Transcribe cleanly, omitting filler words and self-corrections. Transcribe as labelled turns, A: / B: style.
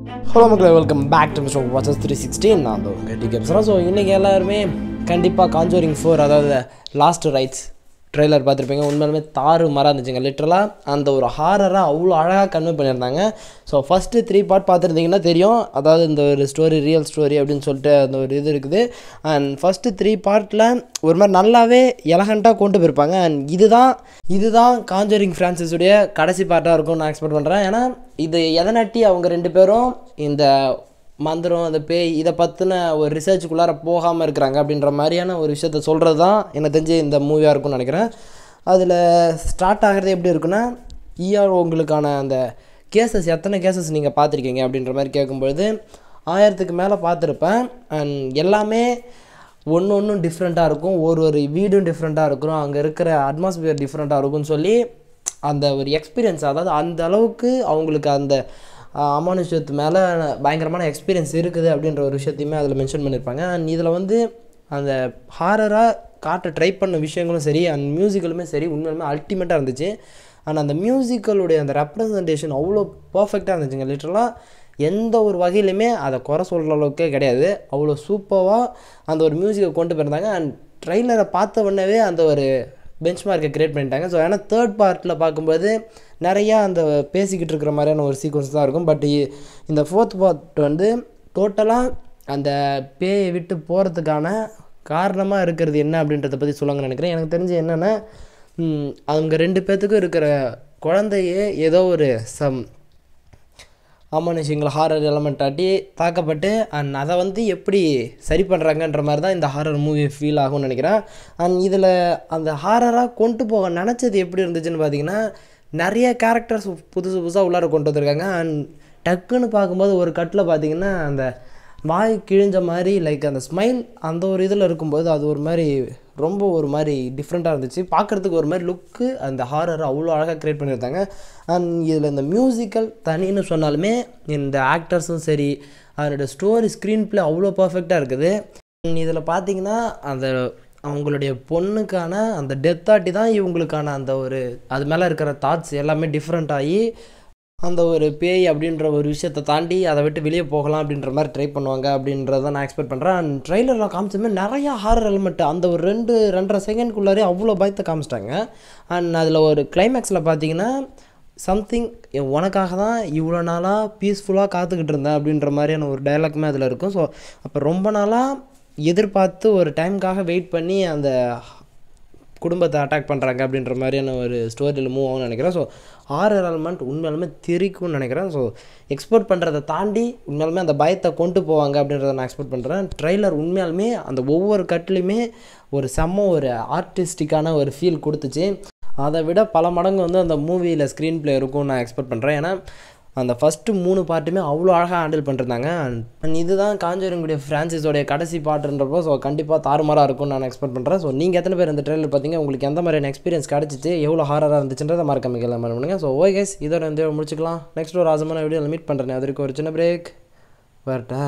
A: Hello மக்களே, welcome back to mister watches 316. நான் அந்த உங்கள் டி கேம்ஸ்லாம். ஸோ இன்றைக்கி எல்லாருமே கண்டிப்பாக காஞ்சூரிங் 4, அதாவது லாஸ்ட் ரைட்ஸ் ட்ரெய்லர் பார்த்துருப்பீங்க. உண்மையிலுமே தாறு மாறாக இருந்துச்சுங்க. லிட்டரலாக அந்த ஒரு ஹாரராக அவ்வளோ அழகாக கன்வே பண்ணியிருந்தாங்க. ஸோ ஃபஸ்ட்டு 3 பார்ட் பார்த்துருந்தீங்கன்னா தெரியும், அதாவது இந்த ஒரு ஸ்டோரி ரியல் ஸ்டோரி அப்படின்னு சொல்லிட்டு அந்த ஒரு இது இருக்குது. அண்ட் ஃபஸ்ட்டு 3 பார்ட்டில் ஒரு மாதிரி நல்லாவே எலகண்ட்டாக கொண்டு போயிருப்பாங்க. அண்ட் இதுதான் காஞ்சூரிங் ஃப்ரான்சைஸுடைய கடைசி பார்ட்டாக இருக்கும்னு நான் எக்ஸ்பெக்ட் பண்ணுறேன். ஏன்னா இது எதனாட்டி அவங்க 2 பேரும் இந்த மந்திரம், அந்த பேய் இதை பற்றின ஒரு ரிசர்ச்சுக்குள்ளார போகாமல் இருக்கிறாங்க அப்படின்ற மாதிரியான ஒரு விஷயத்த சொல்கிறது தான் எனக்கு தெரிஞ்சு இந்த மூவியாக இருக்கும்னு நினைக்கிறேன். அதில் ஸ்டார்ட் ஆகிறது எப்படி இருக்குன்னா, உங்களுக்கான அந்த எத்தனை கேசஸ் நீங்கள் பார்த்துருக்கீங்க அப்படின்ற மாதிரி கேட்கும்பொழுது 1000க்கு மேலே பார்த்துருப்பேன். அண்ட் எல்லாமே ஒன்று டிஃப்ரெண்ட்டாக இருக்கும். ஒரு வீடும் டிஃப்ரெண்ட்டாக இருக்கும், அங்கே இருக்கிற அட்மாஸ்பியர் டிஃப்ரெண்ட்டாக இருக்கும்னு சொல்லி அந்த ஒரு எக்ஸ்பீரியன்ஸ், அதாவது அந்த அளவுக்கு அவங்களுக்கு அந்த அமானுஷத்து மேலே பயங்கரமான எக்ஸ்பீரியன்ஸ் இருக்குது அப்படின்ற ஒரு விஷயத்தையுமே அதில் மென்ஷன் பண்ணியிருப்பாங்க. அண்ட் இதில் அந்த ஹாரராக காட்ட ட்ரை பண்ண விஷயங்களும் சரி, அண்ட் மியூசிக்கலுமே சரி, உண்மையுமே அல்டிமேட்டாக இருந்துச்சு. அண்ட் அந்த மியூசிக்கலுடைய அந்த ரெப்ரசன்டேஷன் அவ்வளோ பர்ஃபெக்டாக இருந்துச்சுங்க. லிட்டரலாக எந்த ஒரு வகையிலுமே அதை குறை சொல்கிற அளவுக்கே கிடையாது. அவ்வளோ சூப்பராக அந்த ஒரு மியூசிக்கை கொண்டு போயிருந்தாங்க. அண்ட் ட்ரெய்லரை பார்த்த உடனே அந்த ஒரு பெஞ்ச் மார்க்கை க்ரியேட் பண்ணிட்டாங்க. ஸோ ஏன்னா 3rd பார்ட்டில் பார்க்கும்போது நிறையா அந்த பேசிக்கிட்டு இருக்கிற மாதிரியான ஒரு சீக்வன்ஸ் தான் இருக்கும். பட் இந்த 4th பார்ட் டோட்டலாக அந்த பேயை விட்டு போகிறதுக்கான காரணமாக இருக்கிறது என்ன அப்படின்றத பற்றி சொல்லுவாங்கன்னு நினைக்கிறேன். எனக்கு தெரிஞ்சு என்னென்னா, அவங்க 2 பேர்த்துக்கும் இருக்கிற குழந்தையே ஏதோ ஒரு அமானுஷங்களை ஹாரர் எலமெண்ட் ஆட்டி தாக்கப்பட்டு அண்ட் அதை எப்படி சரி பண்ணுறாங்கன்ற மாதிரி தான் இந்த ஹாரர் மூவி ஃபீல் ஆகும்னு நினைக்கிறேன். அண்ட் இதில் அந்த ஹாரராக கொண்டு போக நினச்சது எப்படி இருந்துச்சுன்னு பார்த்தீங்கன்னா, நிறைய கேரக்டர்ஸ் புதுசாக உள்ளார கொண்டு வந்திருக்காங்க. அண்ட் டக்குன்னு பார்க்கும்போது ஒரு கட்டில் பார்த்தீங்கன்னா அந்த வாய் கிழிஞ்ச மாதிரி லைக் அந்த ஸ்மைல் அந்த ஒரு இதில் இருக்கும்போது அது ஒரு மாதிரி டிஃப்ரெண்ட்டாக இருந்துச்சு. பார்க்குறதுக்கு ஒரு மாதிரி லுக்கு அந்த ஹாரர் அவ்வளோ அழகாக க்ரியேட் பண்ணியிருந்தாங்க. அண்ட் இதில் இந்த மியூசிக்கல் தனின்னு சொன்னாலுமே இந்த ஆக்டர்ஸும் சரி, அதோடய ஸ்டோரி ஸ்க்ரீன் ப்ளே அவ்வளோ பர்ஃபெக்டாக இருக்குது. இதில் பார்த்தீங்கன்னா அந்த அவங்களுடைய பொண்ணுக்கான அந்த டெத்தாட்டி தான் இவங்களுக்கான அந்த ஒரு அது மேலே இருக்கிற தாட்ஸ் எல்லாமே டிஃப்ரெண்ட் ஆகி அந்த ஒரு பேய் அப்படின்ற ஒரு விஷயத்தை தாண்டி அதை விட்டு வெளியே போகலாம் அப்படின்ற மாதிரி ட்ரை பண்ணுவாங்க அப்படின்றத நான் எக்ஸ்பெக்ட் பண்ணுறேன். அண்ட் ட்ரெய்லரில் காமிச்சமே நிறையா ஹாரர் எலிமெண்ட் அந்த ஒரு 2-2.5 செகண்ட்குள்ளாரே அவ்வளோ பயத்தை காமிச்சிட்டாங்க. அண்ட் அதில் ஒரு கிளைமேக்ஸில் பார்த்தீங்கன்னா சம்திங் உனக்காக தான் இவ்வளோ நாளாக பீஸ்ஃபுல்லாக காத்துக்கிட்டு இருந்தேன் அப்படின்ற மாதிரியான ஒரு டைலாக்குமே அதில் இருக்கும். ஸோ அப்போ ரொம்ப நாளாக எதிர்பார்த்து ஒரு டைமுக்காக வெயிட் பண்ணி அந்த குடும்பத்தை அட்டாக் பண்ணுறாங்க அப்படின்ற மாதிரியான ஒரு ஸ்டோரியில் மூவ் ஆகும்னு நினைக்கிறேன். ஸோ ஹாரர் எலிமெண்ட் உண்மையாலுமே திரிக்கும்னு நினைக்கிறேன். ஸோ எக்ஸ்பெக்ட் பண்ணுறதை தாண்டி உண்மையாலுமே அந்த பயத்தை கொண்டு போவாங்க அப்படின்றத நான் எக்ஸ்பெக்ட் பண்ணுறேன். ட்ரெய்லர் உண்மையாலுமே அந்த ஒவ்வொரு கட்லேயுமே ஒரு ஆர்டிஸ்டிக்கான ஒரு ஃபீல் கொடுத்துச்சு. அதை விட பல மடங்கு அந்த மூவியில் ஸ்க்ரீன் ப்ளே இருக்கும்னு நான் எக்ஸ்பெக்ட் பண்ணுறேன். ஏன்னா அந்த ஃபஸ்ட்டு 3 பார்ட்டுமே அவ்வளோ அழகாக ஹேண்டில் பண்ணிருந்தாங்க. அண்ட் இதுதான் காஞ்சூரிங்குடைய ஃப்ரான்சைஸோடைய கடைசி பார்ட்டுன்றப்போ ஸோ கண்டிப்பாக தாறுமாறாக இருக்கும்னு நான் எக்ஸ்பெக்ட் பண்ணுறேன். ஸோ நீங்கள் எத்தனை பேர் இந்த ட்ரெய்லர் பார்த்தீங்க, உங்களுக்கு எந்த மாதிரியான எக்ஸ்பீரியன்ஸ் கிடச்சிச்சு, எவ்வளோ ஹாரராக இருந்துச்சுன்றதை மறக்காம பண்ணுங்கள். ஸோ ஓகே கைஸ், இதோட முடிச்சுக்கலாம். நெக்ஸ்ட் ஒரு ஆசமான வீடியோவில் மீட் பண்ணுறேன். அது வரைக்கும் ஒரு சின்ன பிரேக் வரட்டா.